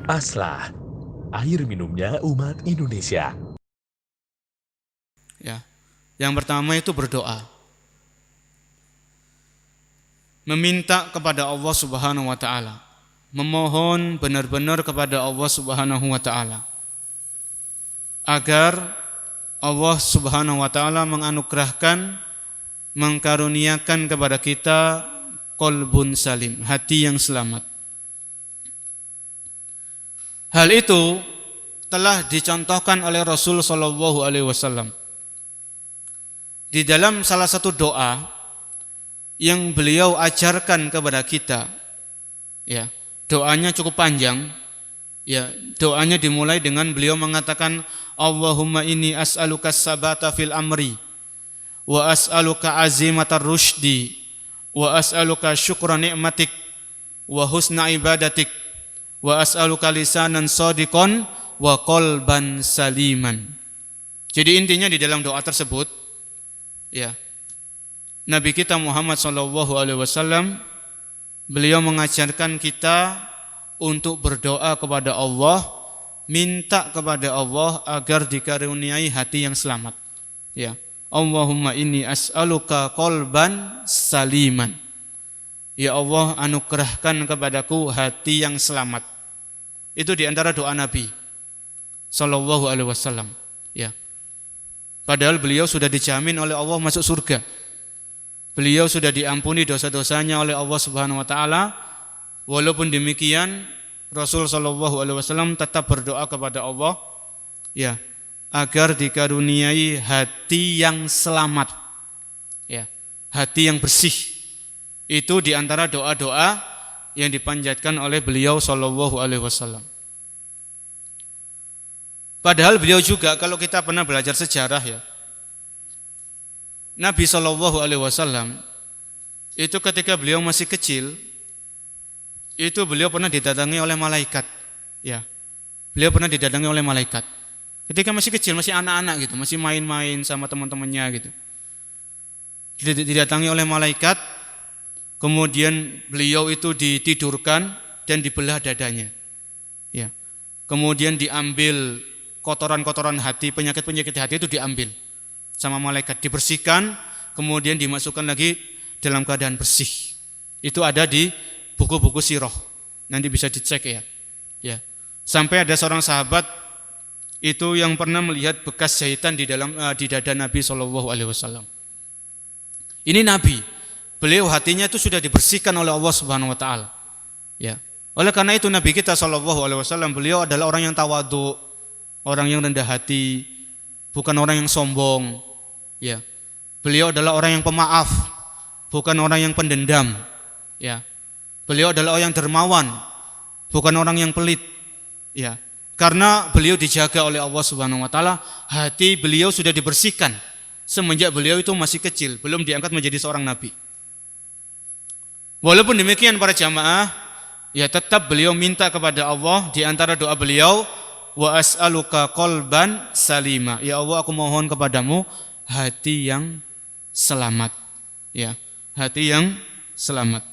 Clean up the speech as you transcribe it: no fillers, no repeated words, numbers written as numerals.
Aslah, air minumnya umat Indonesia. Ya. Yang pertama itu berdoa. Meminta kepada Allah Subhanahu wa taala. Memohon benar-benar kepada Allah Subhanahu wa taala agar Allah Subhanahu wa taala menganugerahkan, mengkaruniakan kepada kita qalbun salim, hati yang selamat. Hal itu telah dicontohkan oleh Rasul sallallahu alaihi wasallam di dalam salah satu doa yang beliau ajarkan kepada kita. Ya, doanya cukup panjang. Ya, doanya dimulai dengan beliau mengatakan, Allahumma inni as'aluka sabata fil amri wa as'aluka azimatar rushdi wa as'aluka syukra ni'matik wa husna ibadatik wa as'aluka lisanan shadiqan wa qalban saliman. Jadi intinya di dalam doa tersebut, ya, Nabi kita Muhammad sallallahu alaihi wasallam beliau mengajarkan kita untuk berdoa kepada Allah, minta kepada Allah agar dikaruniai hati yang selamat. Ya, Allahumma inni as'aluka qalban saliman. Ya Allah, anugerahkan kepadaku hati yang selamat. Itu di antara doa Nabi sallallahu alaihi wasallam. Ya. Padahal beliau sudah dijamin oleh Allah masuk surga. Beliau sudah diampuni dosa-dosanya oleh Allah Subhanahu wa taala. Walaupun demikian, Rasul sallallahu alaihi wasallam tetap berdoa kepada Allah, ya, agar dikaruniai hati yang selamat. Ya, hati yang bersih. Itu di antara doa-doa yang dipanjatkan oleh beliau sallallahu alaihi wasallam. Padahal beliau juga, kalau kita pernah belajar sejarah, ya, Nabi sallallahu alaihi wasallam itu ketika beliau masih kecil, itu beliau pernah didatangi oleh malaikat. Ya, beliau pernah didatangi oleh malaikat. Ketika masih kecil, masih anak-anak gitu, masih main-main sama teman-temannya gitu. Didatangi oleh malaikat, kemudian beliau itu ditidurkan dan dibelah dadanya. Ya. Kemudian diambil kotoran-kotoran hati, penyakit-penyakit hati itu diambil sama malaikat, dibersihkan, kemudian dimasukkan lagi dalam keadaan bersih. Itu ada di buku-buku sirah. Nanti bisa dicek, ya. Ya. Sampai ada seorang sahabat itu yang pernah melihat bekas jahitan di dada Nabi sallallahu alaihi wasallam. Ini Nabi. Beliau hatinya itu sudah dibersihkan oleh Allah Subhanahu wa taala. Ya. Oleh karena itu Nabi kita sallallahu alaihi wasallam, beliau adalah orang yang tawadhu, orang yang rendah hati, bukan orang yang sombong. Ya. Beliau adalah orang yang pemaaf, bukan orang yang pendendam. Ya. Beliau adalah orang yang dermawan, bukan orang yang pelit. Ya. Karena beliau dijaga oleh Allah Subhanahu wa taala, hati beliau sudah dibersihkan semenjak beliau itu masih kecil, belum diangkat menjadi seorang nabi. Walaupun demikian para jamaah, ya tetap beliau minta kepada Allah di antara doa beliau, wa as'aluka qalban salima. Ya Allah, aku mohon kepadamu hati yang selamat. Ya, hati yang selamat.